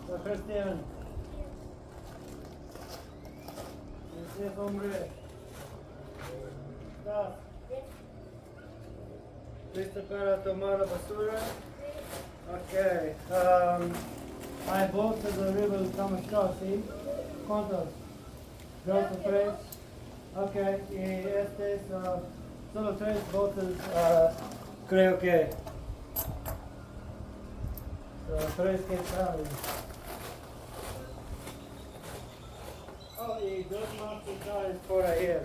So, Christian. Yes, hombre. ¿Estás? ¿Listo para tomar la basura? Ok. Hay bolsas arriba del camastro, ¿sí? ¿Cuántos? ¿Dos o tres? Ok. Y este es solo tres bolsas, creo que. Tres quetzales. Oh, y dos más quetzales por ahí.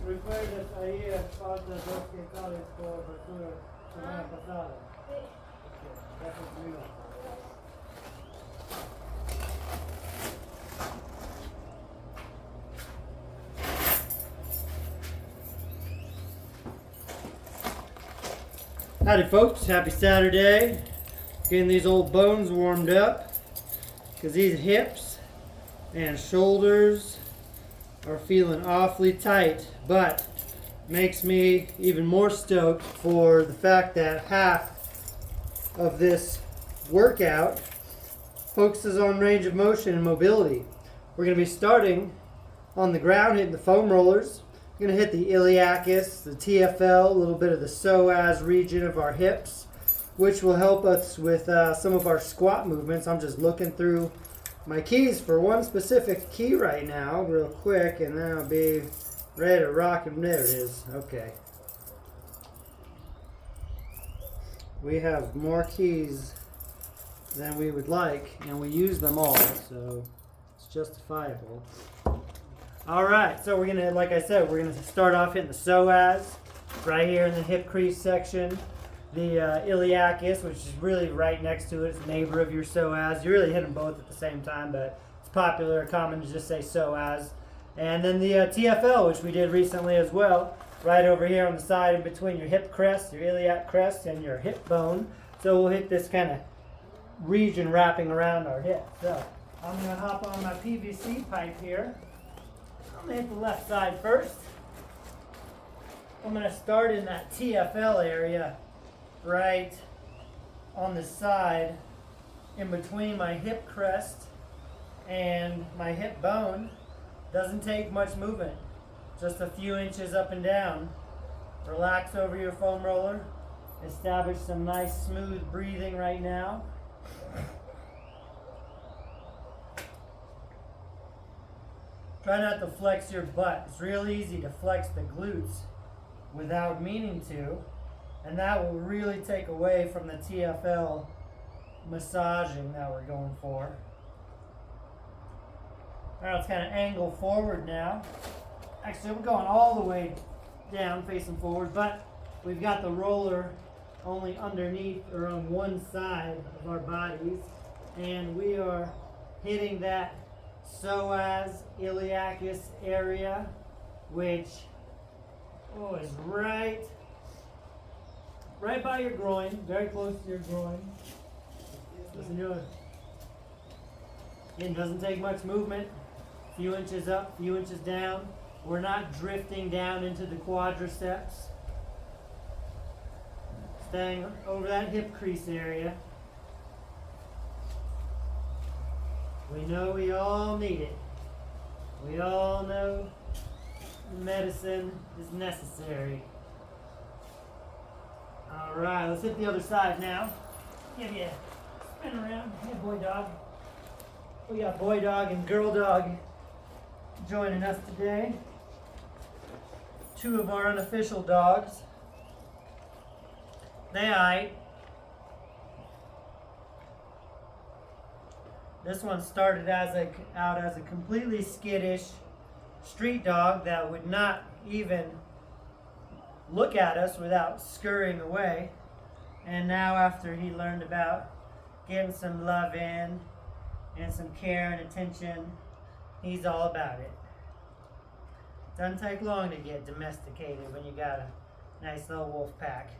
Recuerdas ayer falta dos quetzales por basura semana pasada. Eso es mío. Howdy folks, happy Saturday. Getting these old bones warmed up because these hips and shoulders are feeling awfully tight, but makes me even more stoked for the fact that half of this workout focuses on range of motion and mobility. We're going to be starting on the ground, hitting the foam rollers. We're going to hit the iliacus, the TFL, a little bit of the psoas region of our hips, which will help us with some of our squat movements. I'm just looking through my keys for one specific key right now, real quick, and then I'll be ready to rock. And there it is. Okay. We have more keys than we would like, and we use them all, so it's justifiable. All right, so we're gonna, like I said, we're gonna start off hitting the psoas right here in the hip crease section. The iliacus, which is really right next to it, it's neighbor of your psoas. You really hit them both at the same time, but it's popular, common to just say psoas. And then the TFL, which we did recently as well, right over here on the side in between your hip crest, your iliac crest, and your hip bone. So we'll hit this kind of region wrapping around our hip. So I'm going to hop on my PVC pipe here. I'm going to hit the left side first. I'm going to start in that TFL area right on the side in between my hip crest and my hip bone. Doesn't take much movement, just a few inches up and down. Relax over your foam roller. Establish some nice smooth breathing right now. Try not to flex your butt. It's real easy to flex the glutes without meaning to, and that will really take away from the TFL massaging that we're going for. All right, let's kind of angle forward now. Actually, we're going all the way down, facing forward, but we've got the roller only underneath or on one side of our bodies, and we are hitting that psoas iliacus area, which is right by your groin, very close to your groin. Listen to it. Again, doesn't take much movement. Few inches up, few inches down. We're not drifting down into the quadriceps. Staying over that hip crease area. We know we all need it. We all know medicine is necessary. All right, let's hit the other side now. Give you a spin around. Hey, boy dog. We got boy dog and girl dog joining us today. Two of our unofficial dogs. They aight. This one started out as a completely skittish street dog that would not even look at us without scurrying away. And now after he learned about getting some love in and some care and attention, he's all about it. Doesn't take long to get domesticated when you got a nice little wolf pack.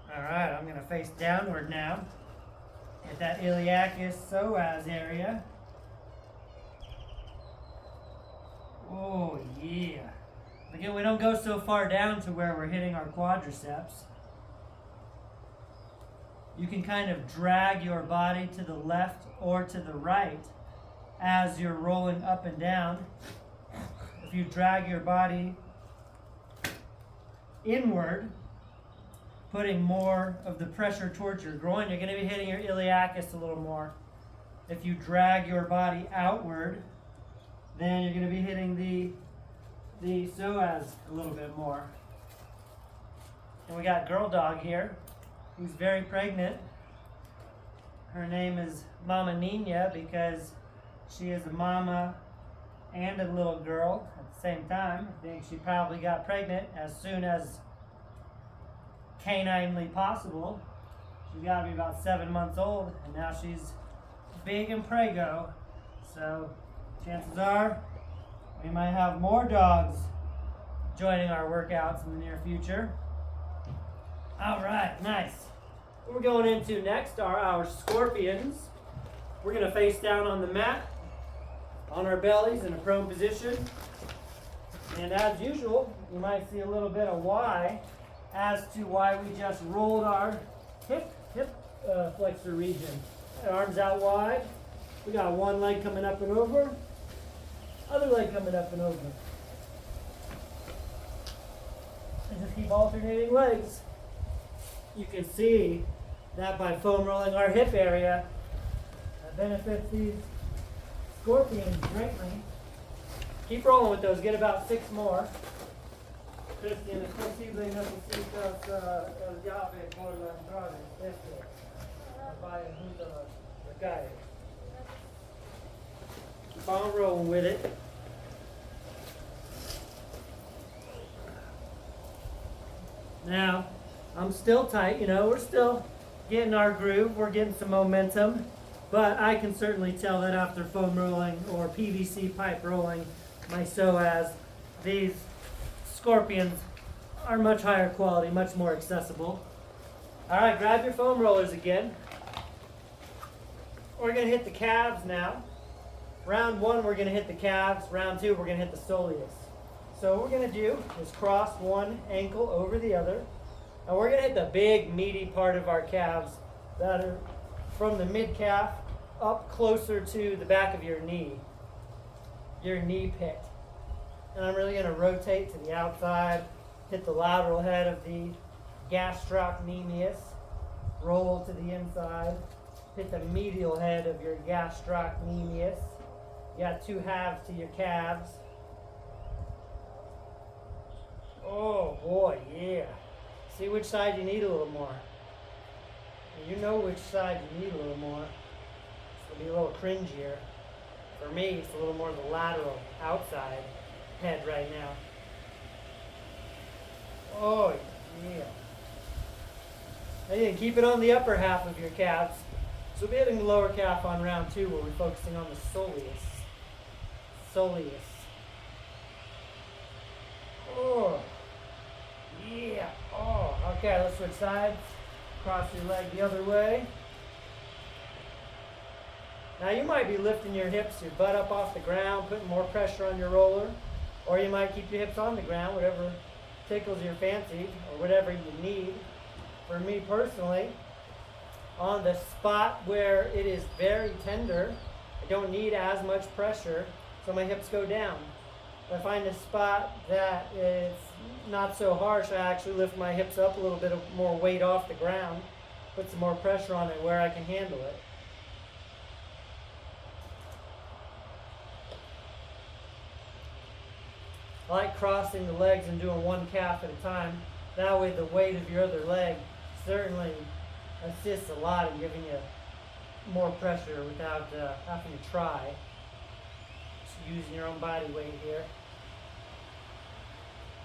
Alright, I'm going to face downward now. Hit that iliacus psoas area. Oh yeah. Again, we don't go so far down to where we're hitting our quadriceps. You can kind of drag your body to the left or to the right as you're rolling up and down. If you drag your body inward, putting more of the pressure towards your groin, you're going to be hitting your iliacus a little more. If you drag your body outward, then you're going to be hitting the psoas a little bit more. And we got girl dog here, who's very pregnant. Her name is Mama Nina because she is a mama and a little girl at the same time. I think she probably got pregnant as soon as caninely possible. She's got to be about 7 months old, and now she's big and prego. So chances are we might have more dogs joining our workouts in the near future. All right, nice. What we're going into next are our scorpions. We're going to face down on the mat, on our bellies in a prone position. And as usual, you might see a little bit of why as to why we just rolled our hip flexor region. Arms out wide. We got one leg coming up and over, other leg coming up and over. And just keep alternating legs. You can see that by foam rolling our hip area, that benefits these scorpions greatly. Keep rolling with those. Get about 6 more. Christian, es posible no necesitas el llave por la entrada. Vaya junto a la calle. Keep on rolling with it. Now, I'm still tight, we're still getting our groove, we're getting some momentum, but I can certainly tell that after foam rolling or PVC pipe rolling my psoas, these scorpions are much higher quality, much more accessible. All right, grab your foam rollers again. We're going to hit the calves now. Round 1, we're going to hit the calves. Round 2, we're going to hit the soleus. So what we're going to do is cross one ankle over the other. And we're going to hit the big, meaty part of our calves that are from the mid-calf up closer to the back of your knee pit. And I'm really going to rotate to the outside, hit the lateral head of the gastrocnemius, roll to the inside, hit the medial head of your gastrocnemius. You got 2 halves to your calves. Oh boy, yeah. See which side you need a little more. You know which side you need a little more. It'll be a little cringier. For me, it's a little more the lateral outside head right now. Oh, yeah. And you can keep it on the upper half of your calves. So we'll be hitting the lower calf on round 2 where we're focusing on the soleus. Soleus. Oh, yeah. Oh, okay, let's switch sides. Cross your leg the other way. Now you might be lifting your hips, your butt up off the ground, putting more pressure on your roller. Or you might keep your hips on the ground, whatever tickles your fancy, or whatever you need. For me personally, on the spot where it is very tender, I don't need as much pressure, so my hips go down. If I find a spot that is not so harsh, I actually lift my hips up a little bit of more weight off the ground, put some more pressure on it where I can handle it. I like crossing the legs and doing one calf at a time. That way the weight of your other leg certainly assists a lot in giving you more pressure without having to try. Just using your own body weight here.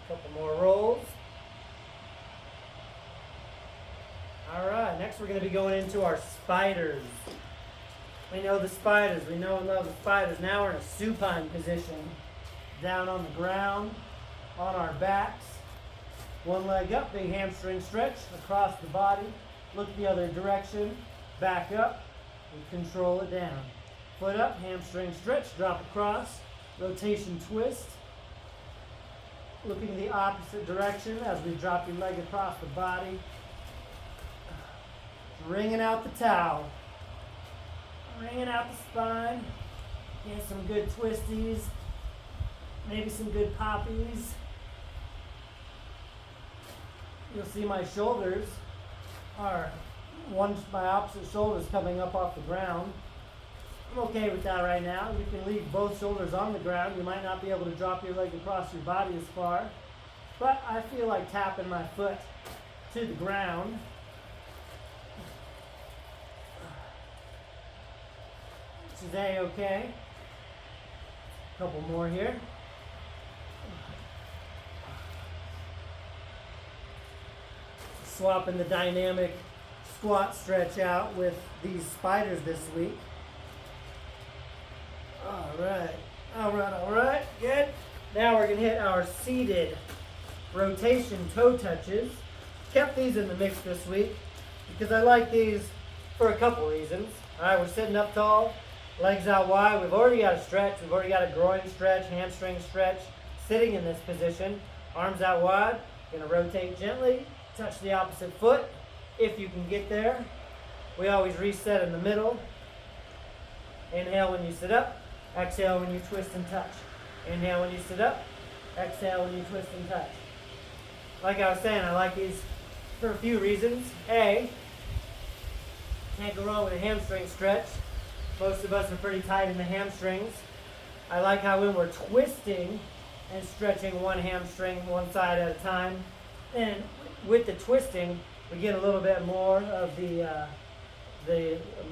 A couple more rolls. All right, next we're going to be going into our spiders. We know the spiders. We know and love the spiders. Now we're in a supine position. Down on the ground, on our backs. One leg up, big hamstring stretch across the body. Look the other direction, back up, and control it down. Foot up, hamstring stretch, drop across, rotation twist. looking the opposite direction as we drop your leg across the body. Wringing out the towel. Wringing out the spine. Get some good twisties. Maybe some good poppies. You'll see my shoulders are my opposite shoulders coming up off the ground. I'm okay with that right now. You can leave both shoulders on the ground. You might not be able to drop your leg across your body as far, but I feel like tapping my foot to the ground. Which is A-okay. A couple more here. Swapping the dynamic squat stretch out with these spiders this week. All right, good. Now we're gonna hit our seated rotation toe touches. Kept these in the mix this week because I like these for a couple reasons. All right, we're sitting up tall, legs out wide. We've already got a stretch. We've already got a groin stretch, hamstring stretch. Sitting in this position, arms out wide. Gonna rotate gently, touch the opposite foot if you can get there. We always reset in the middle. Inhale when you sit up. Exhale when you twist and touch. Inhale when you sit up. Exhale when you twist and touch. Like I was saying, I like these for a few reasons. A, can't go wrong with a hamstring stretch. Most of us are pretty tight in the hamstrings. I like how when we're twisting and stretching one hamstring one side at a time, and with the twisting, we get a little bit more of the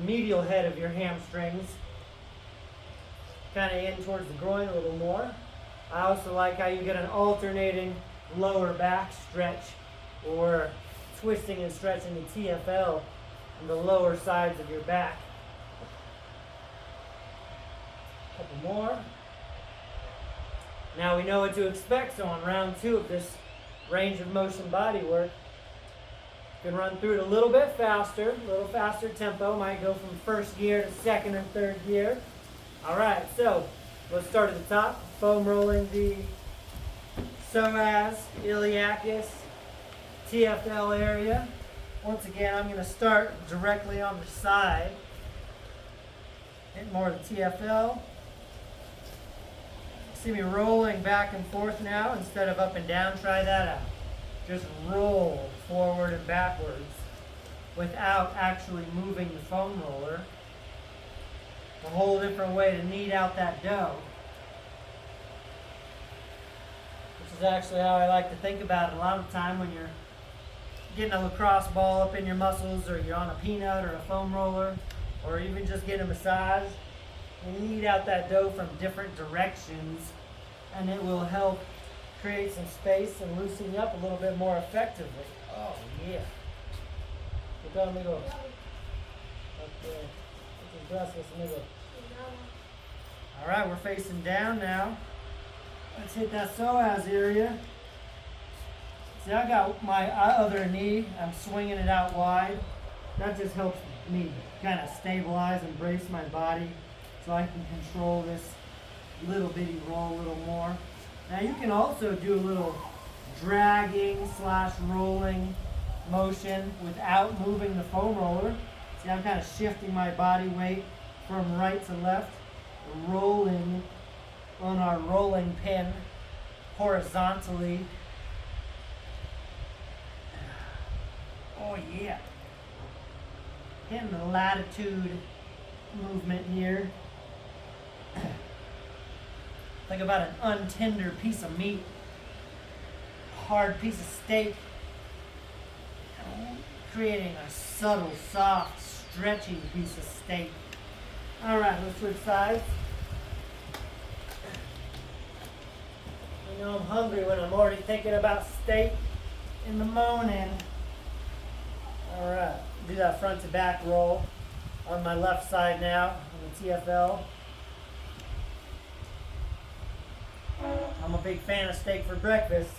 medial head of your hamstrings kind of in towards the groin a little more. I also like how you get an alternating lower back stretch or twisting and stretching the TFL on the lower sides of your back. A couple more. Now we know what to expect, so on round 2 of this range of motion body work, you can run through it a little faster tempo. Might go from first gear to second and third gear. All right, so let's start at the top. Foam rolling the psoas, iliacus, TFL area. Once again, I'm going to start directly on the side. Hit more of the TFL. See me rolling back and forth now instead of up and down. Try that out. Just roll forward and backwards without actually moving the foam roller. A whole different way to knead out that dough. Which is actually how I like to think about it a lot of the time when you're getting a lacrosse ball up in your muscles, or you're on a peanut or a foam roller, or even just getting a massage. You knead out that dough from different directions, and it will help create some space and loosen you up a little bit more effectively. Oh yeah. ¿Qué tal, amigo? Okay. Gracias, amigo. All right, we're facing down now. Let's hit that psoas area. See, I got my other knee. I'm swinging it out wide. That just helps me kind of stabilize and brace my body so I can control this little bitty roll a little more. Now you can also do a little dragging / rolling motion without moving the foam roller. See, I'm kind of shifting my body weight from right to left, rolling on our rolling pin horizontally. Oh yeah. Hitting the latitude movement here. Think about an untender piece of meat, hard piece of steak, creating a subtle, soft, stretchy piece of steak. All right, let's switch sides. I know I'm hungry when I'm already thinking about steak in the morning. All right, do that front to back roll on my left side now on the TFL. I'm a big fan of steak for breakfast.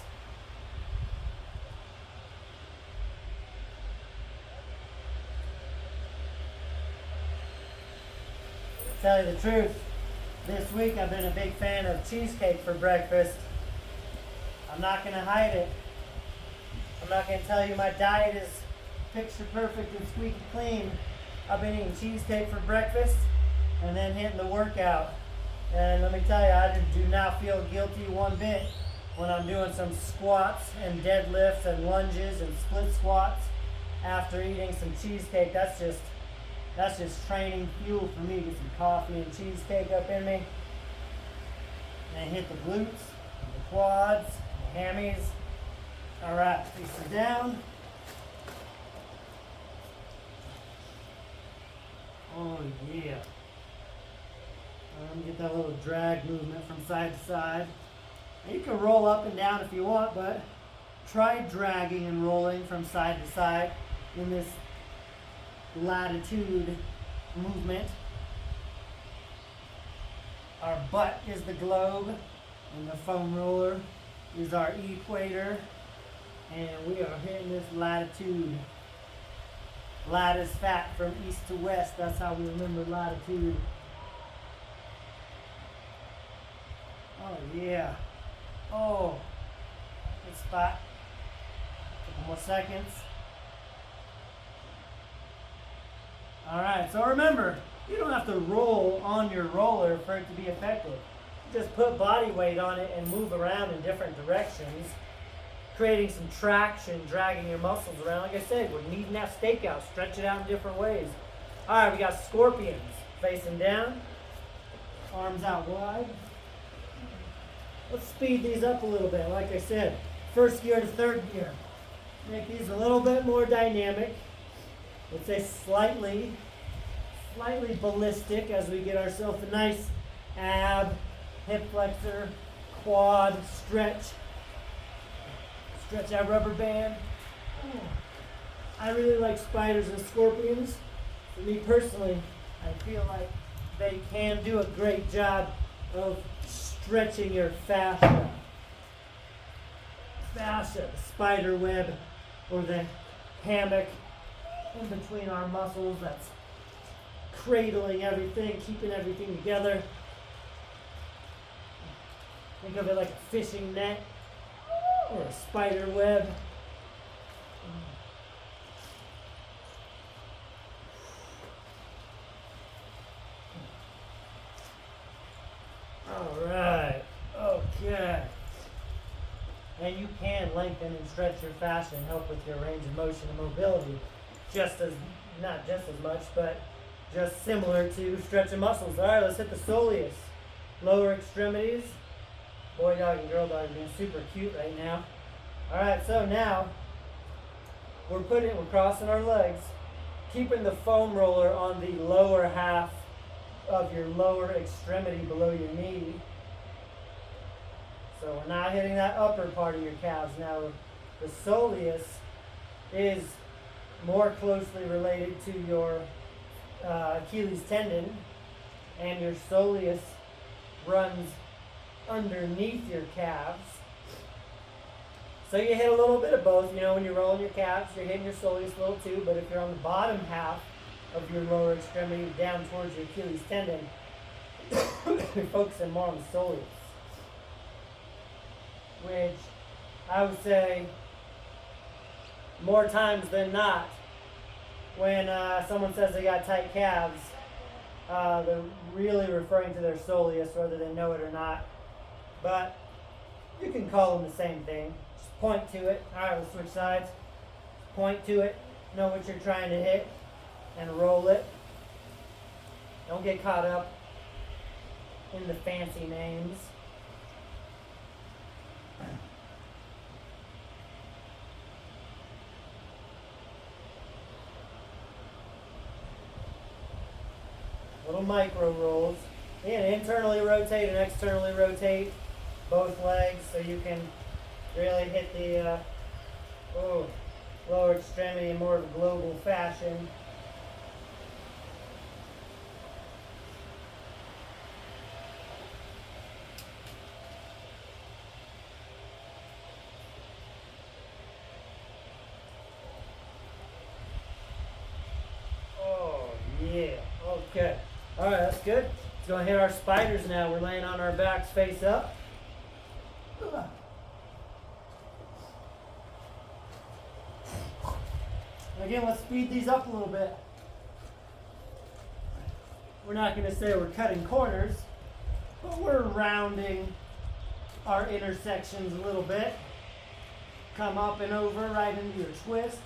To tell you the truth, this week I've been a big fan of cheesecake for breakfast. I'm not going to hide it. I'm not going to tell you my diet is picture perfect and squeaky clean. I've been eating cheesecake for breakfast and then hitting the workout. And let me tell you, I do not feel guilty one bit when I'm doing some squats and deadlifts and lunges and split squats after eating some cheesecake. That's just training fuel for me. Get some coffee and cheesecake up in me. And hit the glutes, the quads, the hammies. All right, face it down. Oh yeah. Get that little drag movement from side to side. And you can roll up and down if you want, but try dragging and rolling from side to side in this latitude movement. Our butt is the globe, and the foam roller is our equator, and we are hitting this latitude. Lat is fat from east to west. That's how we remember latitude. Oh yeah. Oh, good spot. Couple more seconds. All right, so remember, you don't have to roll on your roller for it to be effective. Just put body weight on it and move around in different directions, creating some traction, dragging your muscles around. Like I said, we're needing that stakeout. Stretch it out in different ways. All right, we got scorpions. Facing down, arms out wide. Let's speed these up a little bit. Like I said, first gear to third gear. Make these a little bit more dynamic. Let's say slightly ballistic as we get ourselves a nice ab, hip flexor, quad stretch. Stretch that rubber band. I really like spiders and scorpions. For me personally, I feel like they can do a great job of stretching your fascia. The spider web, or the hammock in between our muscles that's cradling everything, keeping everything together. Think of it like a fishing net or a spider web. All right, okay. And you can lengthen and stretch your fascia and help with your range of motion and mobility. Not just as much, but just similar to stretching muscles. All right, let's hit the soleus. Lower extremities. Boy dog and girl dog are being super cute right now. All right, so now we're crossing our legs, keeping the foam roller on the lower half of your lower extremity below your knee. So we're not hitting that upper part of your calves. Now the soleus is more closely related to your Achilles tendon, and your soleus runs underneath your calves. So you hit a little bit of both. You know, when you're rolling your calves, you're hitting your soleus a little too, but if you're on the bottom half of your lower extremity down towards your Achilles tendon, you're focusing more on the soleus, which I would say more times than not, when someone says they got tight calves, they're really referring to their soleus, whether they know it or not. But you can call them the same thing. Just point to it. All right, we'll switch sides. Point to it. Know what you're trying to hit and roll it. Don't get caught up in the fancy names. Little micro rolls. And internally rotate and externally rotate both legs so you can really hit the lower extremity in more of a global fashion. Oh yeah, okay. All right, that's good. Let's go and hit our spiders now. We're laying on our backs face up. again, let's speed these up a little bit. We're not going to say we're cutting corners, but we're rounding our intersections a little bit. Come up and over right into your twist.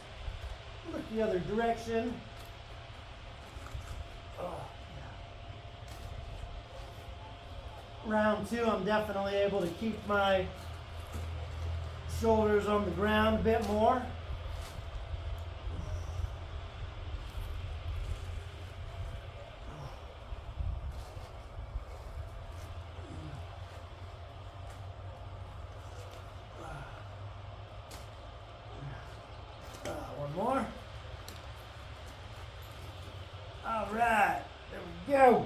Look the other direction. Oh, yeah. Round two, I'm definitely able to keep my shoulders on the ground a bit more. One more. All right, there we go.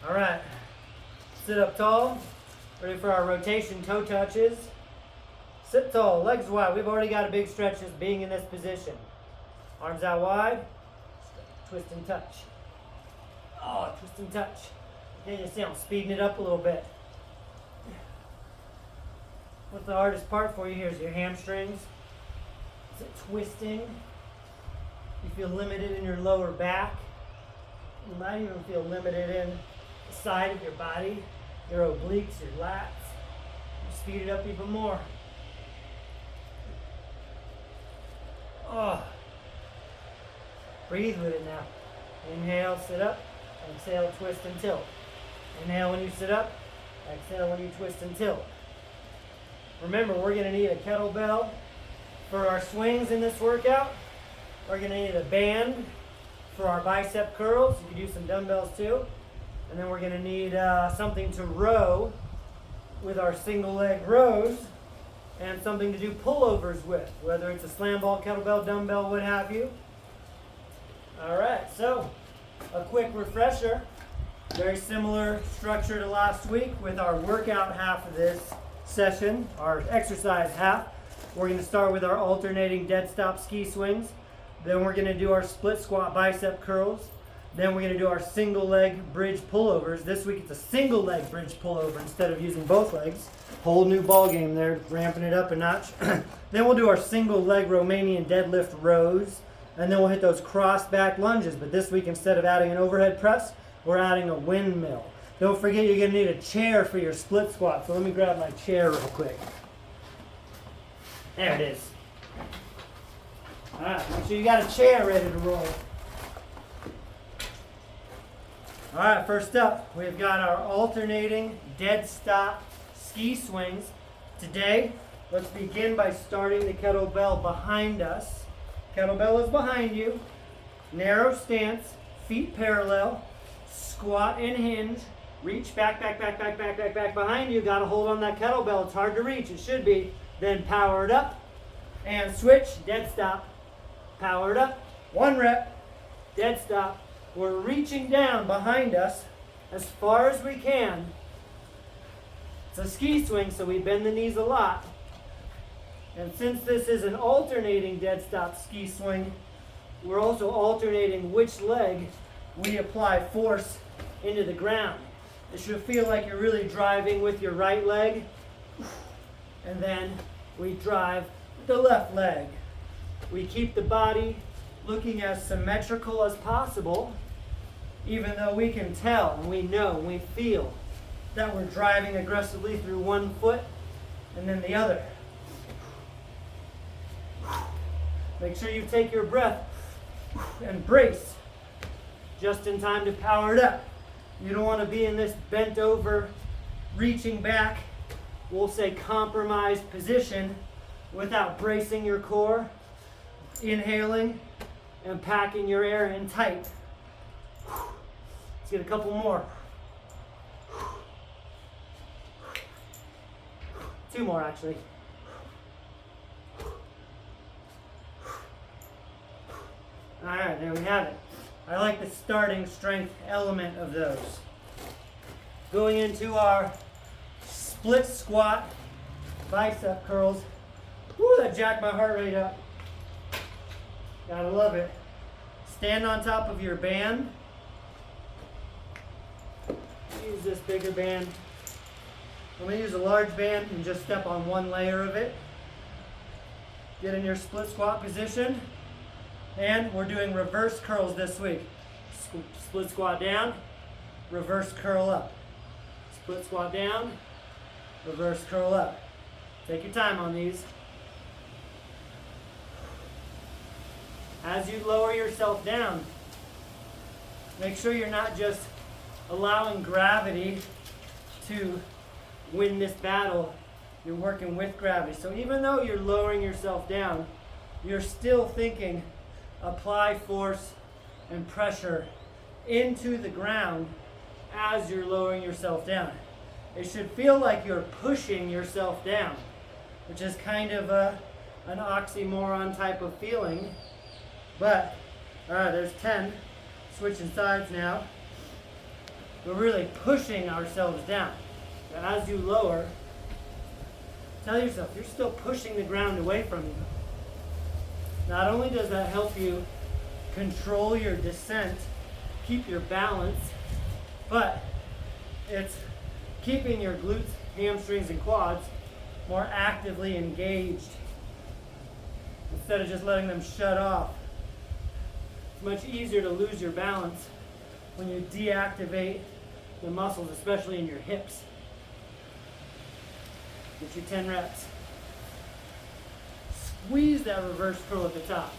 All right, sit up tall, ready for our rotation toe touches. Sit tall, legs wide. We've already got a big stretch just being in this position. Arms out wide, twist and touch. Oh, twist and touch. Then you see I'm speeding it up a little bit. What's the hardest part for you here is your hamstrings. Is it twisting? You feel limited in your lower back. You might even feel limited in the side of your body, your obliques, your lats. You speed it up even more. Oh. Breathe with it now. Inhale, sit up. Exhale, twist and tilt. Inhale when you sit up. Exhale when you twist and tilt. Remember, we're going to need a kettlebell for our swings in this workout. We're going to need a band for our bicep curls. You can do some dumbbells too. And then we're going to need something to row with our single leg rows and something to do pullovers with, whether it's a slam ball, kettlebell, dumbbell, what have you. All right, so a quick refresher. Very similar structure to last week with our workout half of this session, our exercise half. We're going to start with our alternating dead stop ski swings. Then we're going to do our split squat bicep curls. Then we're going to do our single leg bridge pullovers. This week it's a single leg bridge pullover instead of using both legs. Whole new ball game there, ramping it up a notch. Then we'll do our single leg Romanian deadlift rows. And then we'll hit those cross back lunges. But this week, instead of adding an overhead press, we're adding a windmill. Don't forget you're going to need a chair for your split squat. So let me grab my chair real quick. There it is. All right, make sure you got a chair ready to roll. All right, first up, we've got our alternating dead stop ski swings. Today, let's begin by starting the kettlebell behind us. Kettlebell is behind you. Narrow stance, feet parallel, squat and hinge. Reach back, back, back, back, back, back, back behind you. Got to hold on that kettlebell. It's hard to reach. It should be. Then power it up and switch. Dead stop. Power it up. 1 rep. Dead stop. We're reaching down behind us as far as we can. It's a ski swing, so we bend the knees a lot. And since this is an alternating dead stop ski swing, we're also alternating which leg we apply force into the ground. It should feel like you're really driving with your right leg, and then we drive the left leg. We keep the body looking as symmetrical as possible, even though we can tell and we know and we feel that we're driving aggressively through one foot and then the other. Make sure you take your breath and brace just in time to power it up. You don't want to be in this bent over, reaching back, we'll say compromised position without bracing your core, inhaling, and packing your air in tight. Let's get a couple more. 2 more actually. All right, there we have it. I like the starting strength element of those. Going into our split squat bicep curls. Woo, that jacked my heart rate up. Gotta love it. Stand on top of your band. Use this bigger band. I'm gonna use a large band and just step on one layer of it. Get in your split squat position. And we're doing reverse curls this week. Split squat down, reverse curl up. Split squat down, reverse curl up. Take your time on these. As you lower yourself down, make sure you're not just allowing gravity to win this battle. You're working with gravity. So even though you're lowering yourself down, you're still thinking apply force and pressure into the ground as you're lowering yourself down. It should feel like you're pushing yourself down, which is kind of an oxymoron type of feeling. But, all right, there's 10. Switching sides now. We're really pushing ourselves down. So as you lower, tell yourself you're still pushing the ground away from you. Not only does that help you control your descent, keep your balance, but it's keeping your glutes, hamstrings, and quads more actively engaged instead of just letting them shut off. It's much easier to lose your balance when you deactivate the muscles, especially in your hips. Get your 10 reps. Squeeze that reverse curl at the top.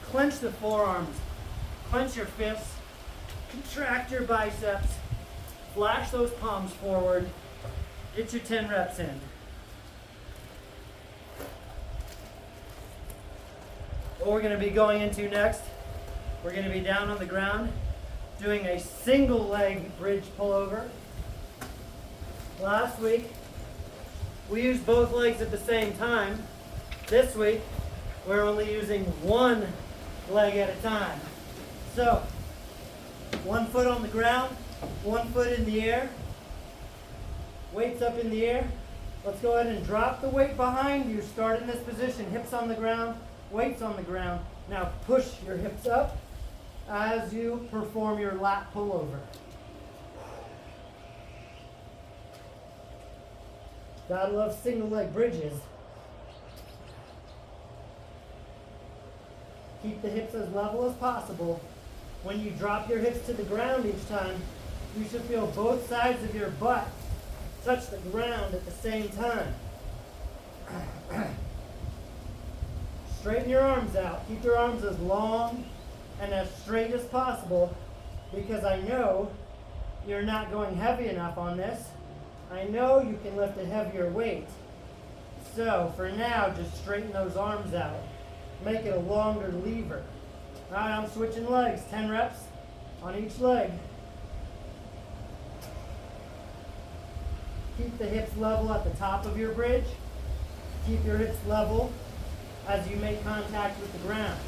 Clench the forearms. Clench your fists. Contract your biceps. Flash those palms forward. Get your 10 reps in. What we're going to be going into next, we're going to be down on the ground doing a single leg bridge pullover. Last week, we used both legs at the same time. This week, we're only using one leg at a time. So, one foot on the ground, one foot in the air. Weights up in the air. Let's go ahead and drop the weight behind you. Start in this position, hips on the ground, weights on the ground. Now push your hips up as you perform your lat pullover. Gotta love single leg bridges. Keep the hips as level as possible. When you drop your hips to the ground each time, you should feel both sides of your butt touch the ground at the same time. Straighten your arms out. Keep your arms as long and as straight as possible, because I know you're not going heavy enough on this. I know you can lift a heavier weight. So for now, just straighten those arms out. Make it a longer lever. All right, I'm switching legs. 10 reps on each leg. Keep the hips level at the top of your bridge. Keep your hips level as you make contact with the ground.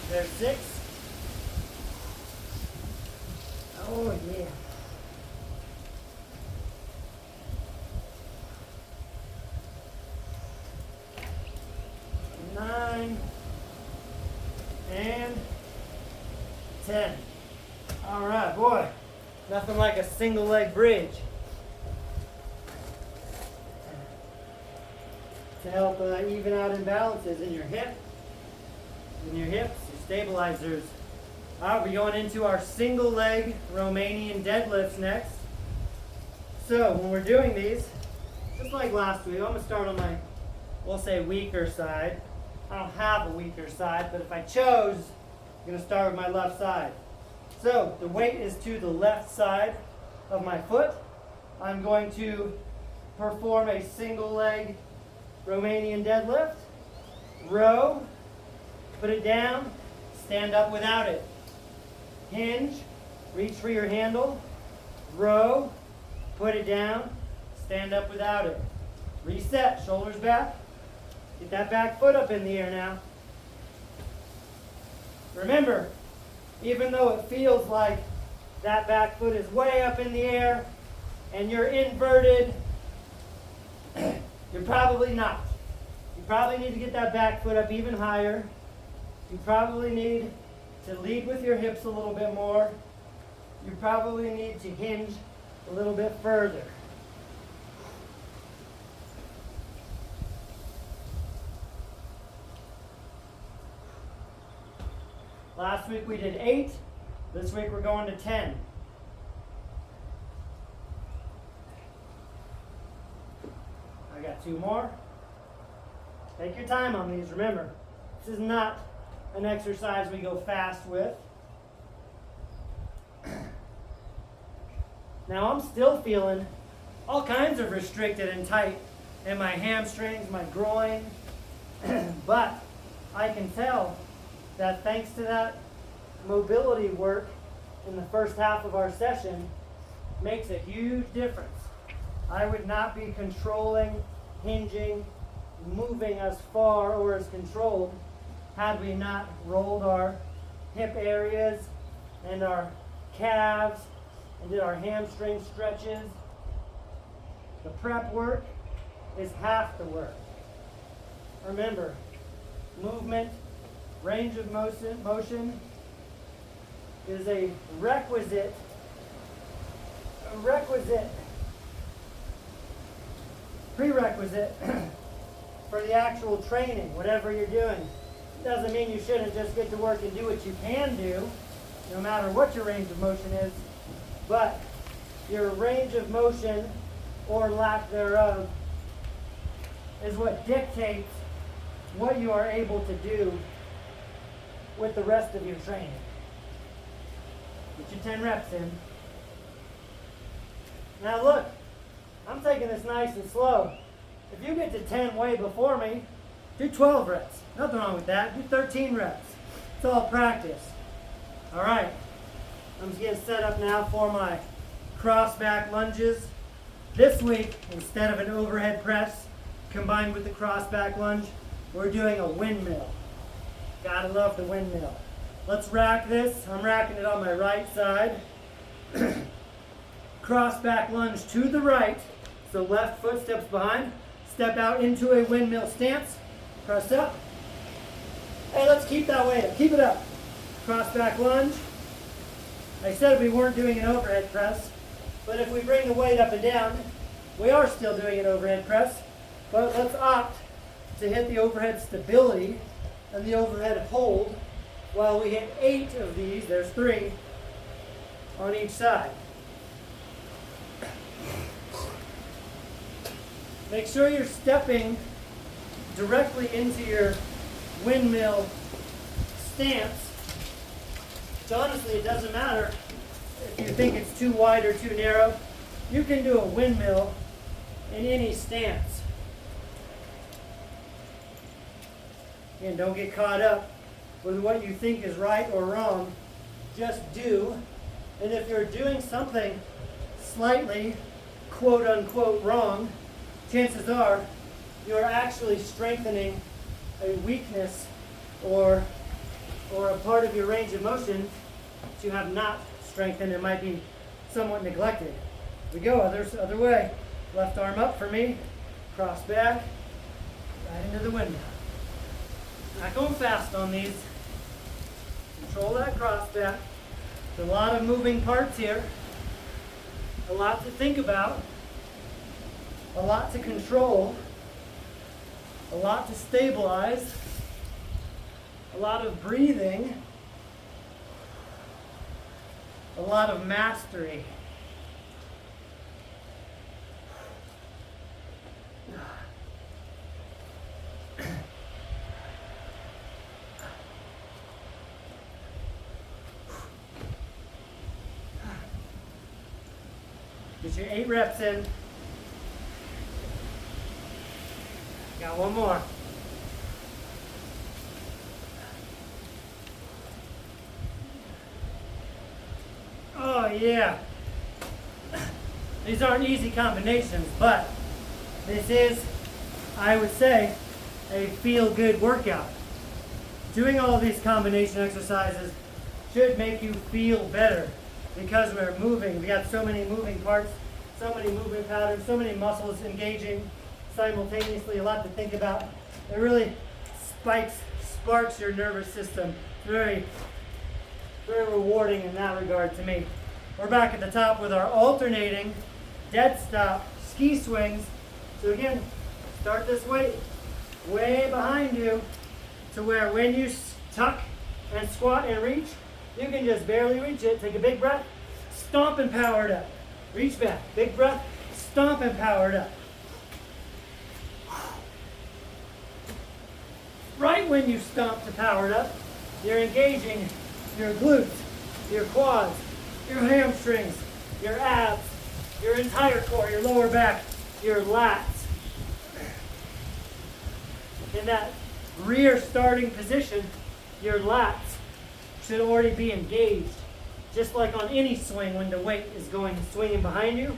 There's 6. Oh yeah. 9 and 10. All right, boy. Nothing like a single leg bridge to help even out imbalances in your hip, your hips, your stabilizers. All right, we're going into our single leg Romanian deadlifts next. So when we're doing these, just like last week, I'm going to start on my, we'll say, weaker side. I don't have a weaker side, but if I chose, I'm going to start with my left side. So the weight is to the left side of my foot. I'm going to perform a single leg Romanian deadlift. Row, put it down, stand up without it. Hinge, reach for your handle. Row, put it down, stand up without it. Reset, shoulders back. Get that back foot up in the air now. Remember, even though it feels like that back foot is way up in the air and you're inverted, you're probably not. You probably need to get that back foot up even higher. You probably need to lead with your hips a little bit more, you probably need to hinge a little bit further. Last week we did 8. This week we're going to 10. I got 2 more. Take your time on these. Remember, this is not an exercise we go fast with. Now I'm still feeling all kinds of restricted and tight in my hamstrings, my groin, but I can tell that thanks to that mobility work in the first half of our session makes a huge difference. I would not be controlling, hinging, moving as far or as controlled had we not rolled our hip areas and our calves and did our hamstring stretches. The prep work is half the work. Remember, movement, range of motion is a prerequisite for the actual training, whatever you're doing. Doesn't mean you shouldn't just get to work and do what you can do, no matter what your range of motion is, but your range of motion or lack thereof is what dictates what you are able to do with the rest of your training. Get your 10 reps in. Now look, I'm taking this nice and slow. If you get to 10 way before me, do 12 reps. Nothing wrong with that. Do 13 reps. It's all practice. All right. I'm just getting set up now for my cross back lunges. This week, instead of an overhead press combined with the cross back lunge, we're doing a windmill. Gotta love the windmill. Let's rack this. I'm racking it on my right side. Cross back lunge to the right. So left foot steps behind. Step out into a windmill stance. Press up. Hey, let's keep that weight up. Keep it up. Cross back lunge. I said we weren't doing an overhead press, but if we bring the weight up and down, we are still doing an overhead press. But let's opt to hit the overhead stability and the overhead hold while we hit 8 of these. There's 3 on each side. Make sure you're stepping directly into your windmill stance. So honestly, it doesn't matter if you think it's too wide or too narrow. You can do a windmill in any stance. And don't get caught up with what you think is right or wrong. Just do. And if you're doing something slightly, quote unquote, wrong, chances are you're actually strengthening a weakness or a part of your range of motion that you have not strengthened and might be somewhat neglected. We go, other way. Left arm up for me, cross back, right into the windmill. Not going fast on these. Control that cross back. There's a lot of moving parts here. A lot to think about. A lot to control. A lot to stabilize. A lot of breathing. A lot of mastery. Get your 8 reps in. Got one more. Oh yeah. These aren't easy combinations, but this is, I would say, a feel-good workout. Doing all these combination exercises should make you feel better because we're moving. We got so many moving parts, so many movement patterns, so many muscles engaging simultaneously, a lot to think about. It really sparks your nervous system. It's very very rewarding in that regard to me. We're back at the top with our alternating dead stop ski swings. So again, start this weight way behind you to where when you tuck and squat and reach, you can just barely reach it. Take a big breath, stomp and power it up. Reach back, big breath, stomp and power it up. Right when you stomp to power it up, you're engaging your glutes, your quads, your hamstrings, your abs, your entire core, your lower back, your lats. In that rear starting position, your lats should already be engaged. Just like on any swing, when the weight is swinging behind you,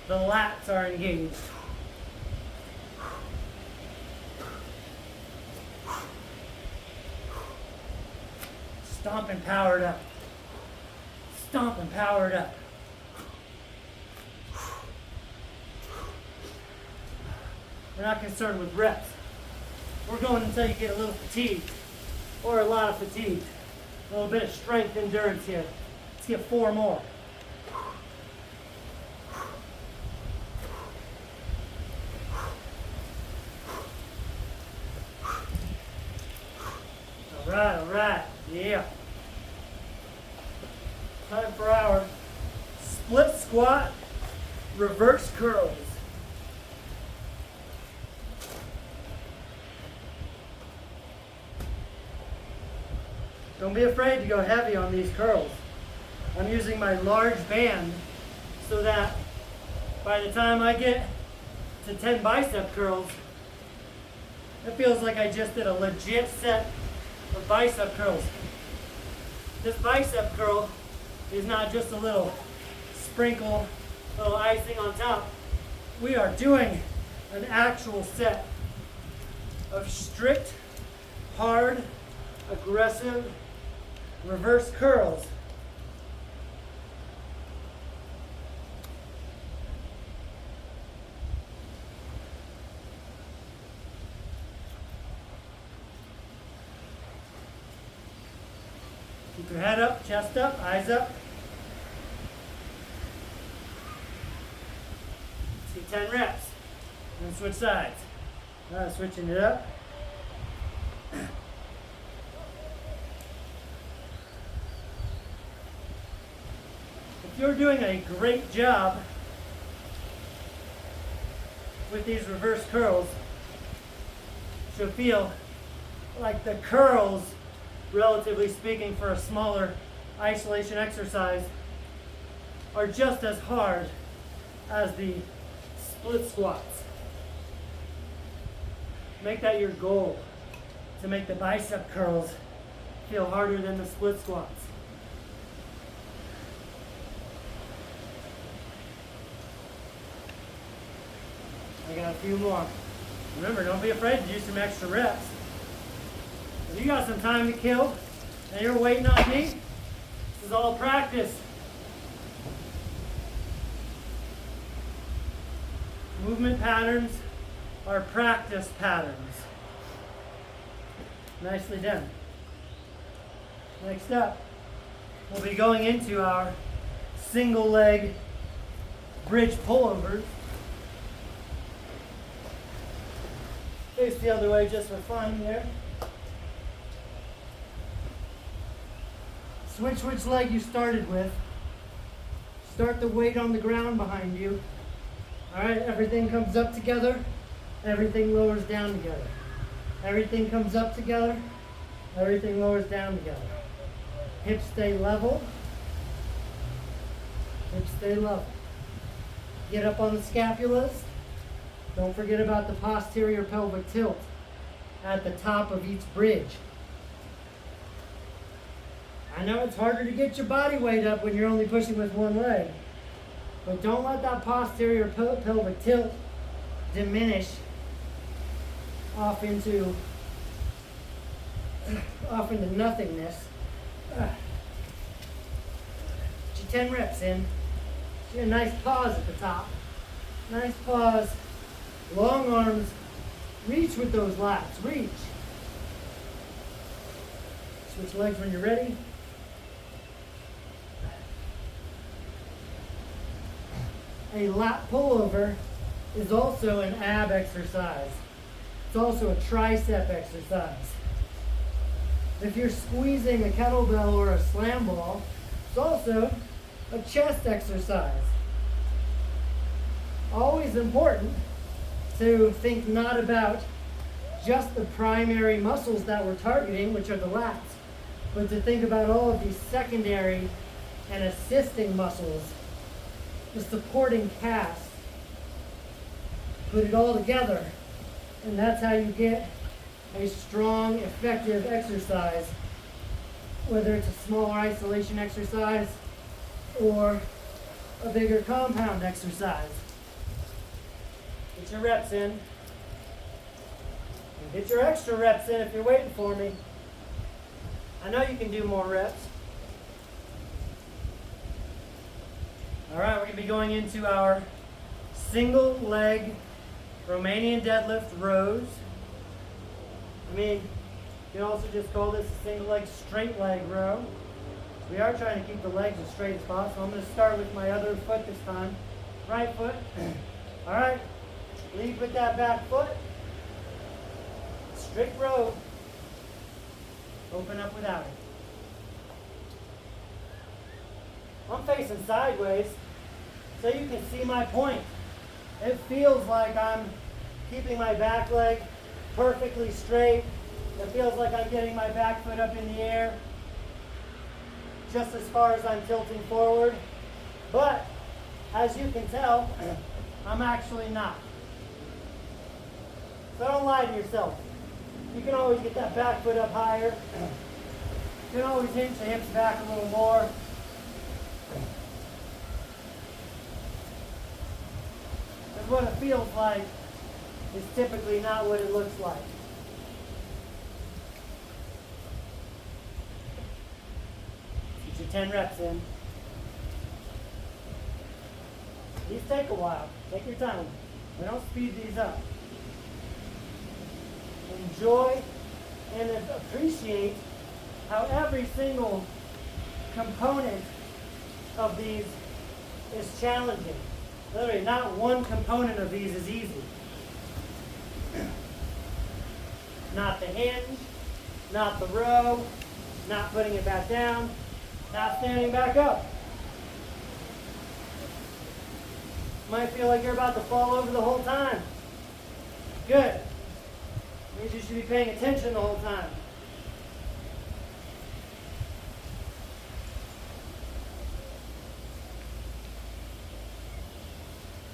the lats are engaged. Stomp and power it up. Stomp and power it up. We're not concerned with reps. We're going until you get a little fatigued or a lot of fatigue. A little bit of strength endurance here. Let's get 4 more. All right, yeah. Time for our split squat, reverse curls. Don't be afraid to go heavy on these curls. I'm using my large band so that by the time I get to 10 bicep curls, it feels like I just did a legit set of bicep curls. This bicep curl is not just a little sprinkle, little icing on top. We are doing an actual set of strict, hard, aggressive reverse curls. Keep your head up, chest up, eyes up. Let's do 10 reps. And switch sides. Switching it up. If you're doing a great job with these reverse curls, you'll feel like the curls, relatively speaking, for a smaller isolation exercise, are just as hard as the split squats. Make that your goal, to make the bicep curls feel harder than the split squats. I got a few more. Remember, don't be afraid to do some extra reps. If you got some time to kill and you're waiting on me, this is all practice. Movement patterns are practice patterns. Nicely done. Next up, we'll be going into our single leg bridge pullovers. Face the other way just for fun here. Switch which leg you started with. Start the weight on the ground behind you. Alright, everything comes up together, everything lowers down together. Everything comes up together, everything lowers down together. Hips stay level. Hips stay level. Get up on the scapulas. Don't forget about the posterior pelvic tilt at the top of each bridge. I know it's harder to get your body weight up when you're only pushing with one leg, but don't let that posterior pelvic tilt diminish off into nothingness. Get your 10 reps in. Get a nice pause at the top. Nice pause. Long arms. Reach with those lats. Reach. Switch legs when you're ready. a lat pullover is also an ab exercise. It's also a tricep exercise. If you're squeezing a kettlebell or a slam ball, it's also a chest exercise. Always important to think not about just the primary muscles that we're targeting, which are the lats, but to think about all of these secondary and assisting muscles, the supporting cast. Put it all together, and that's how you get a strong, effective exercise, whether it's a smaller isolation exercise or a bigger compound exercise. Get your reps in. And get your extra reps in if you're waiting for me. I know you can do more reps. All right, we're going to be going into our single leg Romanian deadlift rows. I mean, you can also just call this a single leg straight leg row. We are trying to keep the legs as straight as possible. I'm going to start with my other foot this time. Right foot. All right, lead with that back foot. Strict row. Open up without it. I'm facing sideways so you can see my point. It feels like I'm keeping my back leg perfectly straight. It feels like I'm getting my back foot up in the air just as far as I'm tilting forward. But as you can tell, I'm actually not. So don't lie to yourself. You can always get that back foot up higher. You can always hinge the hips back a little more. Because what it feels like is typically not what it looks like. Get your 10 reps in. These take a while. Take your time. We don't speed these up. Enjoy and appreciate how every single component of these is challenging. Literally, not one component of these is easy. Not the hinge, not the row, not putting it back down, not standing back up. Might feel like you're about to fall over the whole time. Good. Means you should be paying attention the whole time.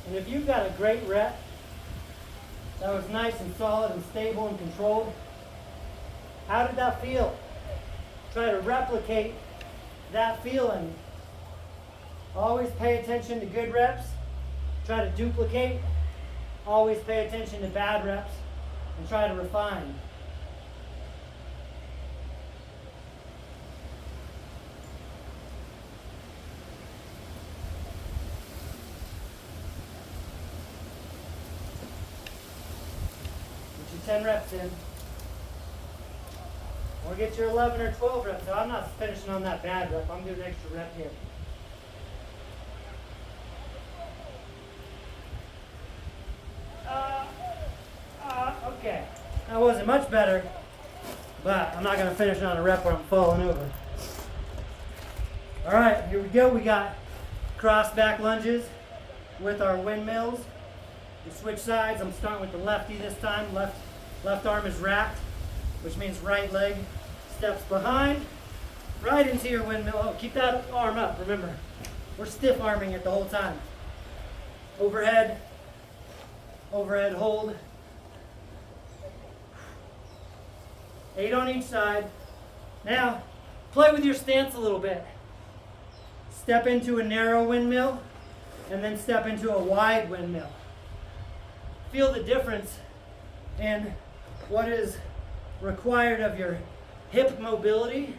And if you've got a great rep that was nice and solid and stable and controlled, how did that feel? Try to replicate that feeling. Always pay attention to good reps. Try to duplicate. Always pay attention to bad reps and try to refine. Get your 10 reps in. Or get your 11 or 12 reps. So I'm not finishing on that bad rep. I'm doing an extra rep here. Okay. That wasn't much better, but I'm not going to finish on a rep where I'm falling over. All right, here we go. We got cross back lunges with our windmills. We switch sides. I'm starting with the lefty this time. Left arm is wrapped, which means right leg steps behind, right into your windmill. Oh, keep that arm up, remember. We're stiff arming it the whole time. Overhead hold. 8 on each side. Now, play with your stance a little bit. Step into a narrow windmill, and then step into a wide windmill. Feel the difference in what is required of your hip mobility,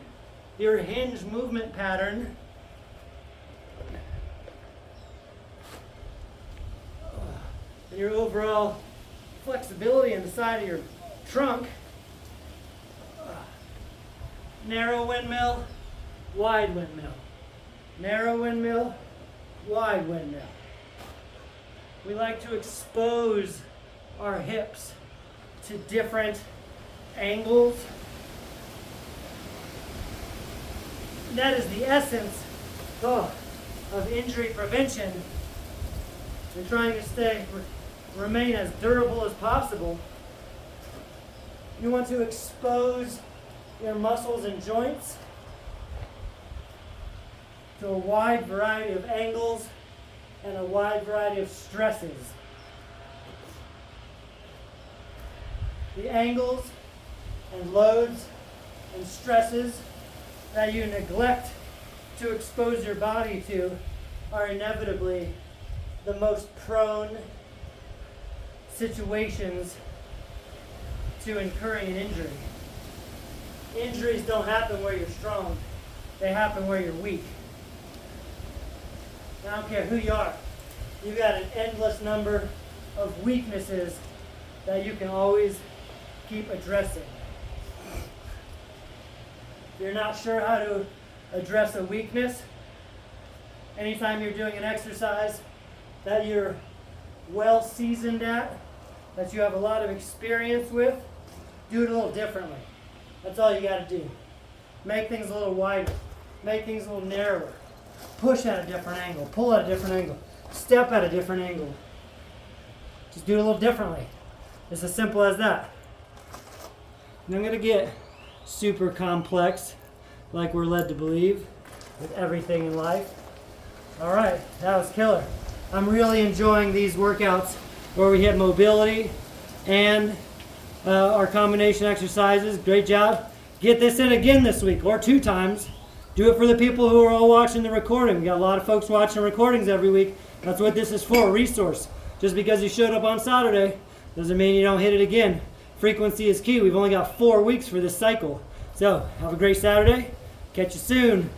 your hinge movement pattern, and your overall flexibility in the side of your trunk. Narrow windmill, wide windmill. Narrow windmill, wide windmill. we like to expose our hips to different angles. That is the essence of injury prevention. You're trying to remain as durable as possible. You want to expose your muscles and joints to a wide variety of angles and a wide variety of stresses. The angles and loads and stresses that you neglect to expose your body to are inevitably the most prone situations to incurring an injury. Injuries don't happen where you're strong. They happen where you're weak. I don't care who you are. You've got an endless number of weaknesses that you can always keep addressing. If you're not sure how to address a weakness, anytime you're doing an exercise that you're well seasoned at, that you have a lot of experience with, do it a little differently. That's all you got to do. Make things a little wider. Make things a little narrower. Push at a different angle. Pull at a different angle. Step at a different angle. Just do it a little differently. It's as simple as that. And I'm going to get super complex, like we're led to believe, with everything in life. All right, that was killer. I'm really enjoying these workouts where we hit mobility and our combination exercises. Great job. Get this in again this week, or 2 times. Do it for the people who are all watching the recording. We got a lot of folks watching recordings every week. That's what this is for, a resource. Just because you showed up on Saturday doesn't mean you don't hit it again. Frequency is key. We've only got 4 weeks for this cycle. So, have a great Saturday. Catch you soon.